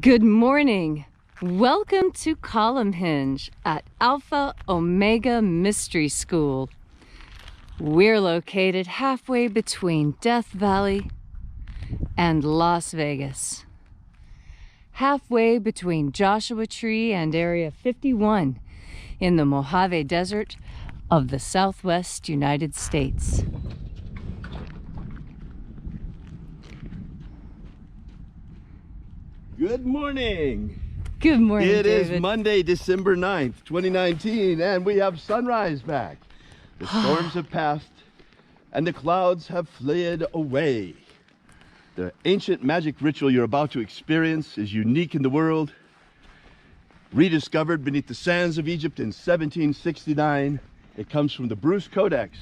Good morning. Welcome to Column Hinge at Alpha Ωmega Mystery School. We're located halfway between Death Valley and Las Vegas. Halfway between Joshua Tree and Area 51 in the Mojave Desert of the Southwest United States. Good morning. Good morning, It David. is Monday, December 9th, 2019, and we have sunrise back. The storms have passed, and the clouds have fled away. The ancient magic ritual you're about to experience is unique in the world. Rediscovered beneath the sands of Egypt in 1769, it comes from the Bruce Codex,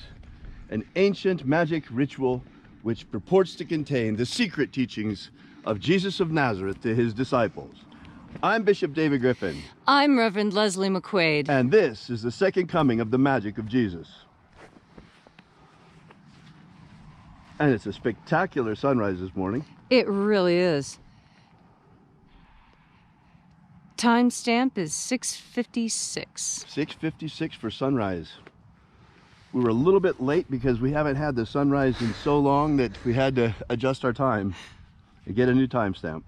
an ancient magic ritual which purports to contain the secret teachings of Jesus of Nazareth to his disciples. I'm Bishop David Griffin. I'm Reverend Leslie McQuaid. And this is the second coming of the magic of Jesus. And it's a spectacular sunrise this morning. It really is. Timestamp is 6:56. 6:56 for sunrise. We were a little bit late because we haven't had the sunrise in so long that we had to adjust our time and get a new timestamp.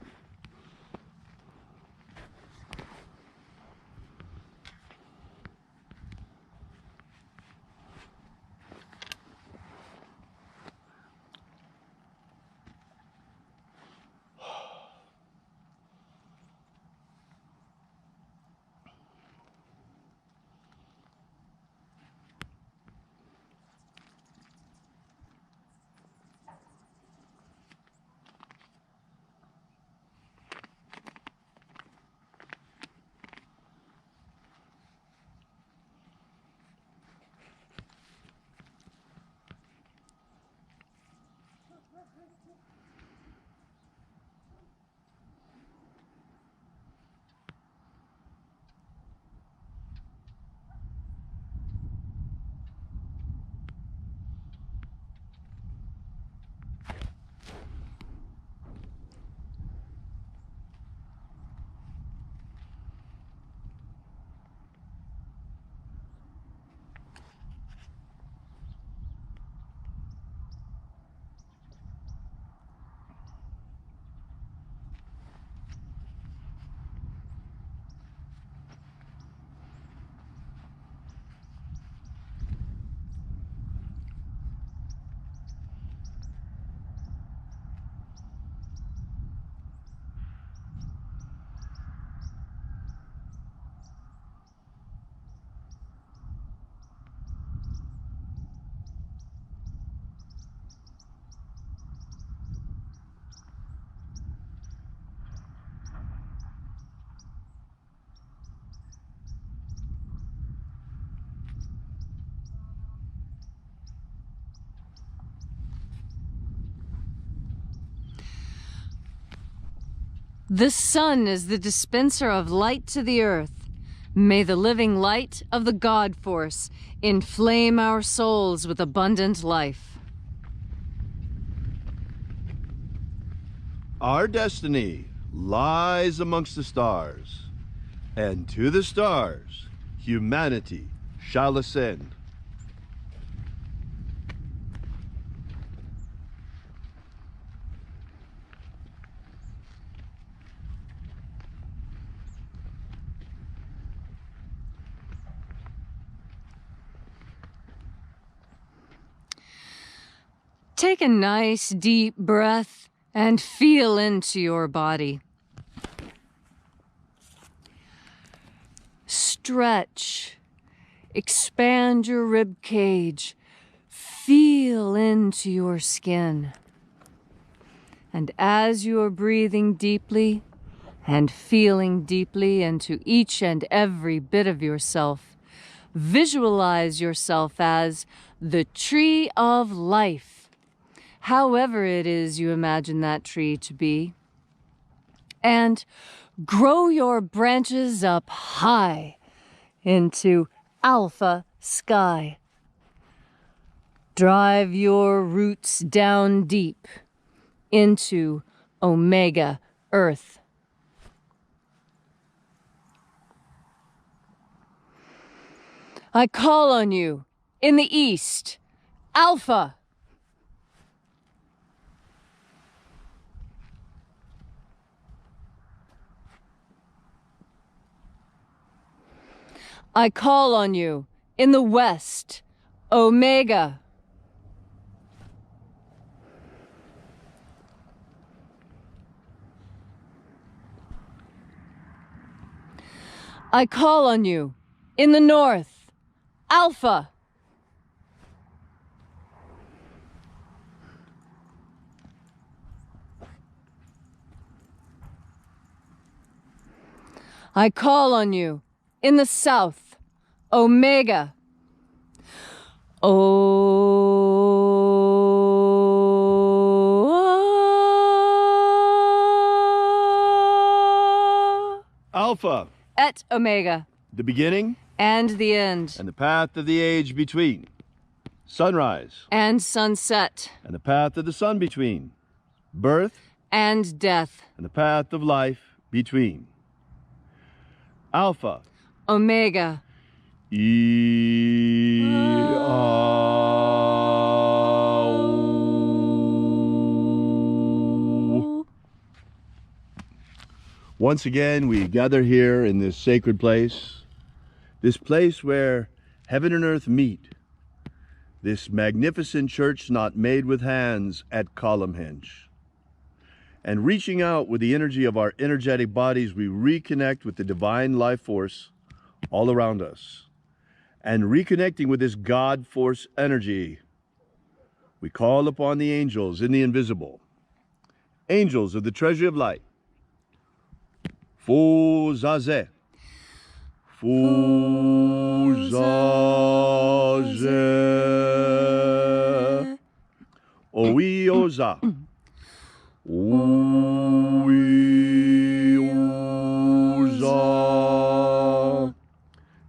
The sun is the dispenser of light to the earth. May the living light of the God Force inflame our souls with abundant life. Our destiny lies amongst the stars, and to the stars humanity shall ascend. Take a nice deep breath and feel into your body. Stretch. Expand your rib cage. Feel into your skin. And as you are breathing deeply and feeling deeply into each and every bit of yourself, visualize yourself as the tree of life. However it is you imagine that tree to be. And grow your branches up high into alpha sky. Drive your roots down deep into Omega Earth. I call on you in the east, Alpha. I call on you in the west, Omega. I call on you in the north, Alpha. I call on you in the south, Omega. Alpha. Et Omega. The beginning And the end. and the path of the age between. Sunrise And sunset. and the path of the sun between. Birth And death. and the path of life between. Alpha. Omega. Once again, we gather here in this sacred place, this place where heaven and earth meet, this magnificent church not made with hands at Columnhenge. And reaching out with the energy of our energetic bodies, we reconnect with the divine life force all around us. And reconnecting with this God force energy, we call upon the angels in the invisible, angels of the treasury of light. Fuzaze. Fuzaze. Oioza. Oioza.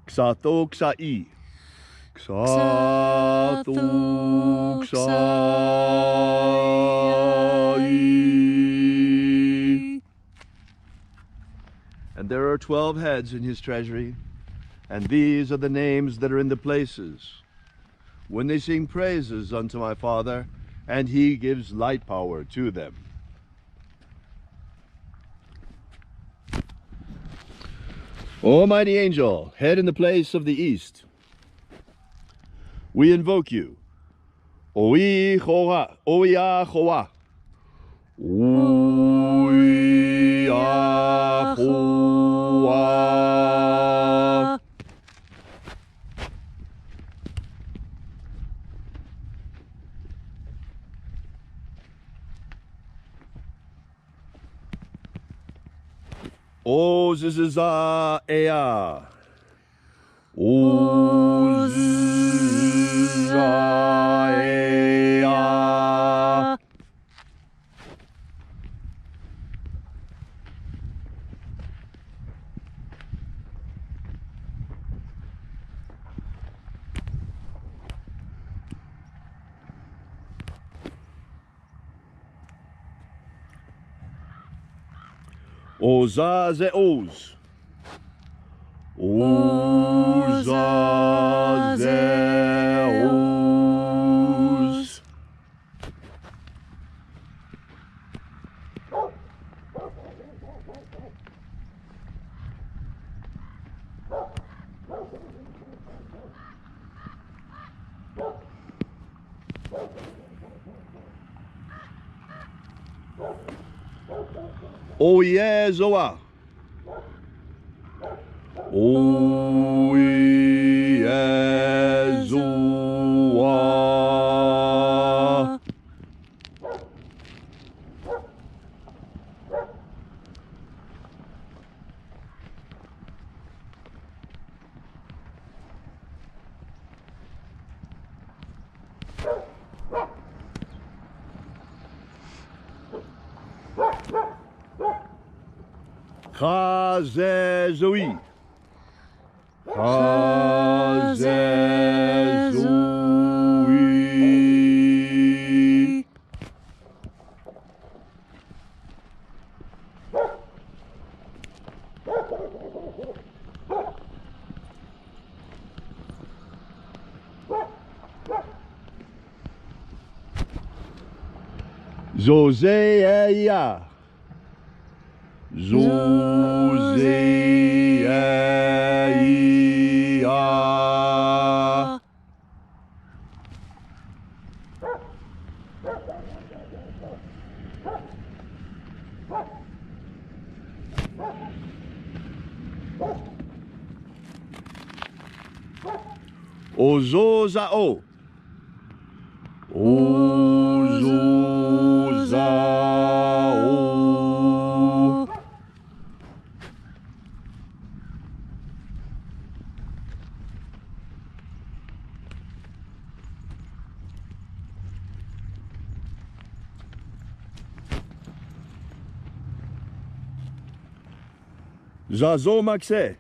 Xato xai. Xato xai. And there are 12 heads in his treasury, and these are the names that are in the places. When they sing praises unto my Father, and he gives light power to them. Almighty angel, head in the place of the east, we invoke you. Oi hoa, oia hoa. Oia hoa. O ziziza ea. O ziziza ea. Ozaze oz. Ozaze oz. Oyezoa. Oyezoa. Chazezui. Chazezui. Zozeia. Zozeia. Ozozao. Ozozao. Zazomaxe.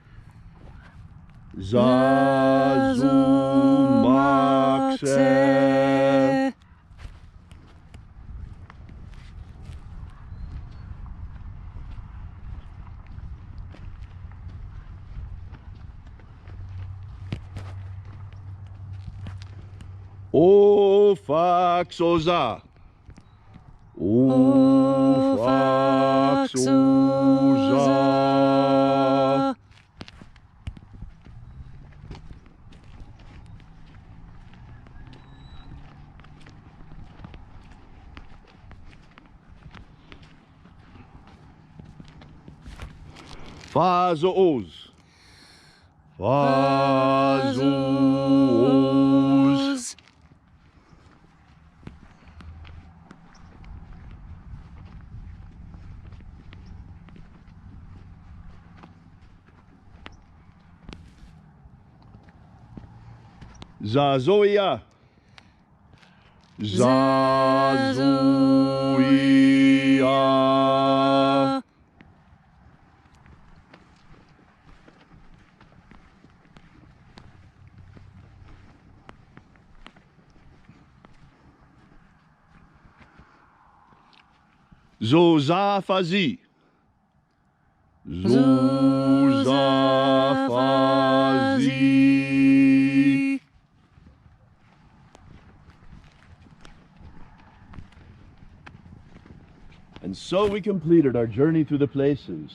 Zazomaxe. Ofaxoza. Ofaxoza. Fazoos. Fazoos. Zazoia. Zazoia. Zozafazi. Zozafazi. And so we completed our journey through the places.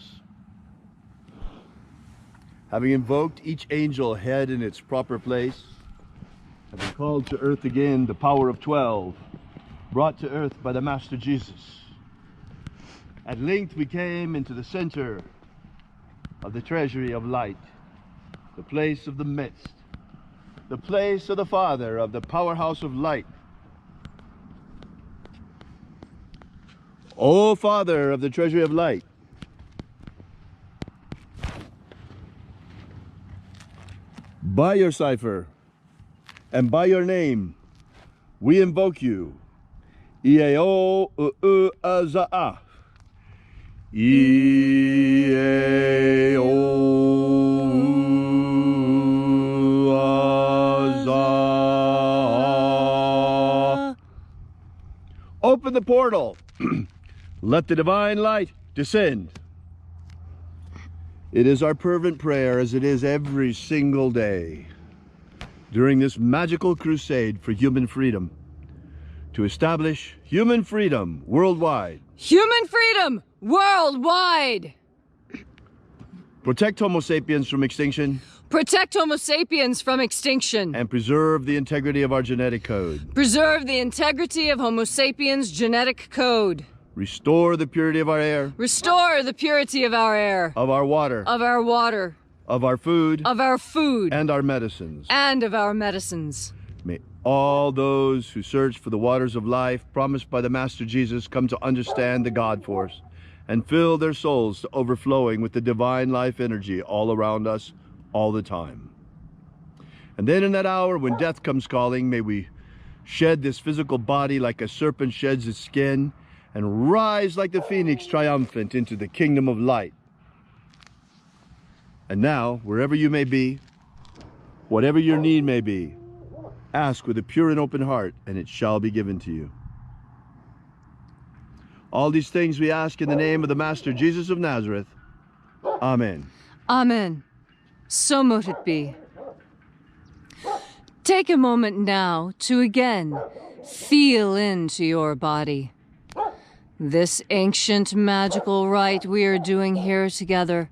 Having invoked each angel head in its proper place, having called to earth again the power of 12, brought to earth by the Master Jesus. At length we came into the center of the treasury of light, the place of the midst, the place of the Father of the powerhouse of light. O Father of the treasury of light, by your cipher and by your name, we invoke you. Ieo Aza'a. Ieo Aza'a. Open the portal. Let the divine light descend. It is our fervent prayer, as it is every single day, during this magical crusade for human freedom, to establish human freedom worldwide. Human freedom worldwide! Protect Homo sapiens from extinction. Protect Homo sapiens from extinction. And preserve the integrity of our genetic code. Preserve the integrity of Homo sapiens' genetic code. Restore the purity of our air. Restore the purity of our air. Of our water. Of our water. Of our food. Of our food. And our medicines. And of our medicines. May all those who search for the waters of life promised by the Master Jesus come to understand the God force and fill their souls to overflowing with the divine life energy all around us all the time. And then in that hour when death comes calling, may we shed this physical body like a serpent sheds its skin and rise like the phoenix triumphant into the kingdom of light. And now, wherever you may be, whatever your need may be, ask with a pure and open heart, and it shall be given to you. All these things we ask in the name of the Master Jesus of Nazareth. Amen. Amen. So mote it be. Take a moment now to again feel into your body. This ancient magical rite we are doing here together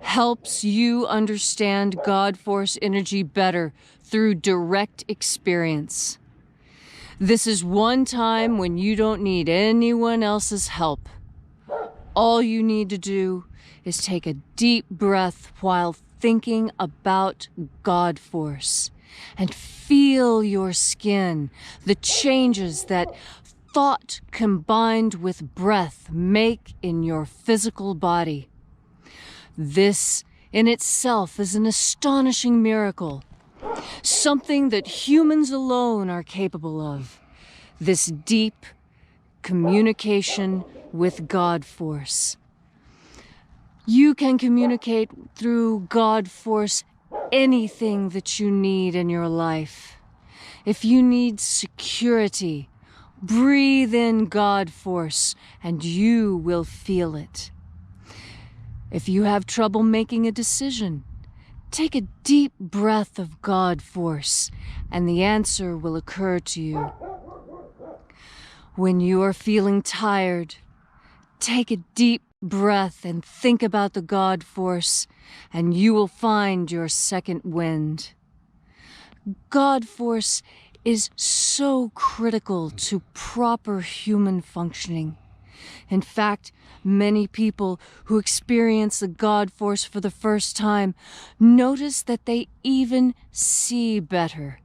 helps you understand God Force energy better through direct experience. This is one time when you don't need anyone else's help. All you need to do is take a deep breath while thinking about God Force and feel your skin, the changes that thought combined with breath make in your physical body. This in itself is an astonishing miracle, something that humans alone are capable of. This deep communication with God Force. You can communicate through God Force anything that you need in your life. If you need security, breathe in God Force and you will feel it. If you have trouble making a decision, take a deep breath of God Force and the answer will occur to you. When you are feeling tired, take a deep breath and think about the God Force, and you will find your second wind. God Force is so critical to proper human functioning. In fact, many people who experience the God Force for the first time notice that they even see better.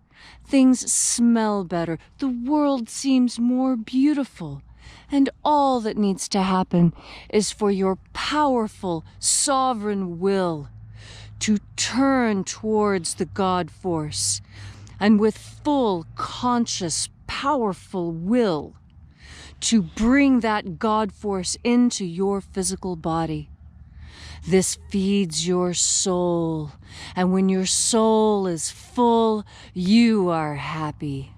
Things smell better. The world seems more beautiful. And all that needs to happen is for your powerful, sovereign will to turn towards the God Force, and with full, conscious, powerful will to bring that God Force into your physical body. This feeds your soul, and when your soul is full, you are happy.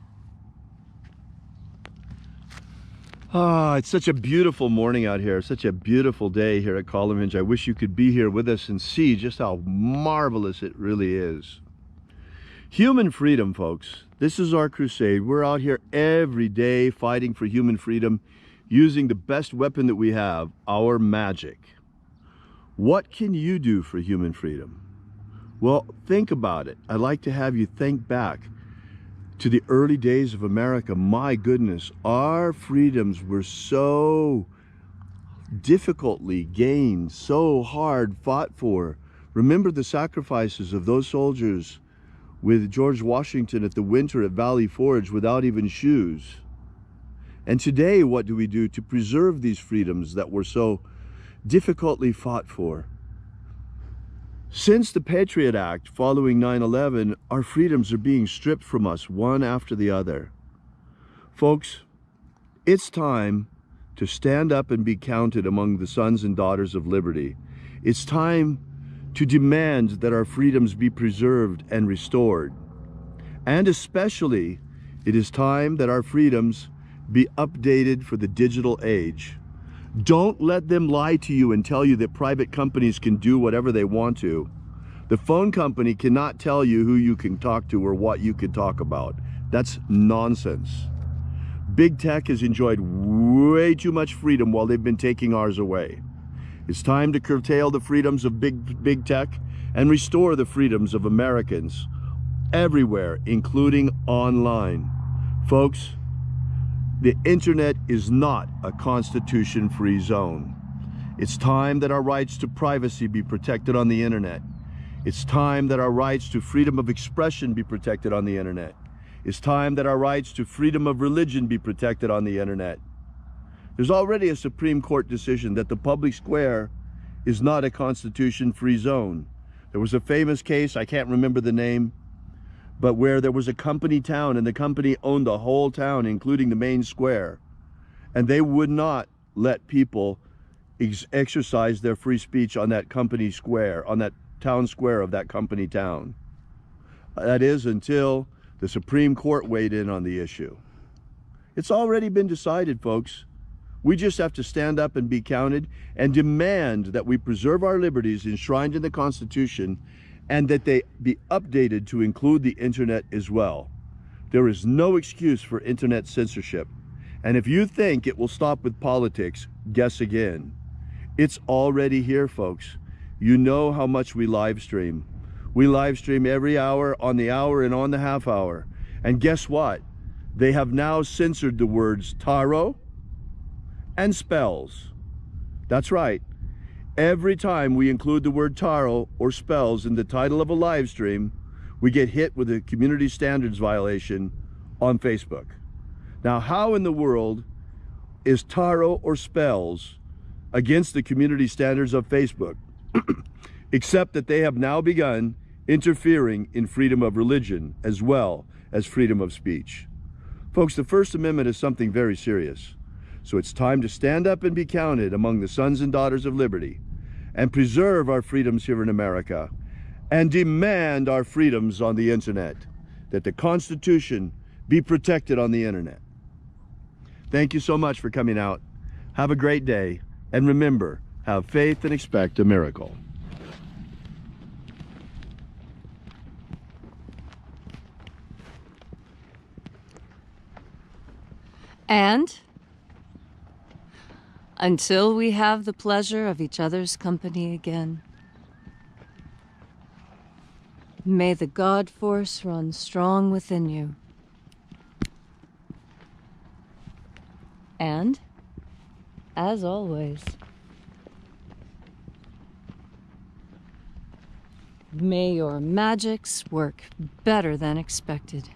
Ah, it's such a beautiful morning out here, such a beautiful day here at Columhinge. I wish you could be here with us and see just how marvelous it really is. Human freedom, folks. This is our crusade. We're out here every day fighting for human freedom, using the best weapon that we have, our magic. What can you do for human freedom? Well, think about it. I'd like to have you think back to the early days of America. My goodness, our freedoms were so difficultly gained, so hard fought for. Remember the sacrifices of those soldiers with George Washington at the winter at Valley Forge without even shoes. And today, what do we do to preserve these freedoms that were so difficultly fought for? Since the Patriot Act following 9/11, our freedoms are being stripped from us one after the other. Folks, it's time to stand up and be counted among the sons and daughters of liberty. It's time to demand that our freedoms be preserved and restored. And especially, it is time that our freedoms be updated for the digital age. Don't let them lie to you and tell you that private companies can do whatever they want to. The phone company cannot tell you who you can talk to or what you can talk about. That's nonsense. Big tech has enjoyed way too much freedom while they've been taking ours away. It's time to curtail the freedoms of big tech and restore the freedoms of Americans everywhere, including online. Folks, the internet is not a constitution-free zone. It's time that our rights to privacy be protected on the internet. It's time that our rights to freedom of expression be protected on the internet. It's time that our rights to freedom of religion be protected on the internet. There's already a Supreme Court decision that the public square is not a constitution-free zone. There was a famous case, I can't remember the name, but where there was a company town and the company owned the whole town, including the main square. And they would not let people exercise their free speech on that company square, on that town square of that company town. That is until the Supreme Court weighed in on the issue. It's already been decided, folks. We just have to stand up and be counted and demand that we preserve our liberties enshrined in the Constitution and that they be updated to include the internet as well. There is no excuse for internet censorship. And if you think it will stop with politics, guess again. It's already here, folks. You know how much we live stream. We live stream every hour, on the hour, and on the half hour. And guess what? They have now censored the words tarot and spells. That's right. Every time we include the word tarot or spells in the title of a live stream, we get hit with a community standards violation on Facebook. Now, how in the world is tarot or spells against the community standards of Facebook? Except that they have now begun interfering in freedom of religion as well as freedom of speech. Folks, the First Amendment is something very serious. So it's time to stand up and be counted among the sons and daughters of liberty and preserve our freedoms here in America and demand our freedoms on the internet, that the Constitution be protected on the internet. Thank you so much for coming out. Have a great day. And remember, have faith and expect a miracle. And until we have the pleasure of each other's company again, may the God force run strong within you. And, as always, may your magics work better than expected.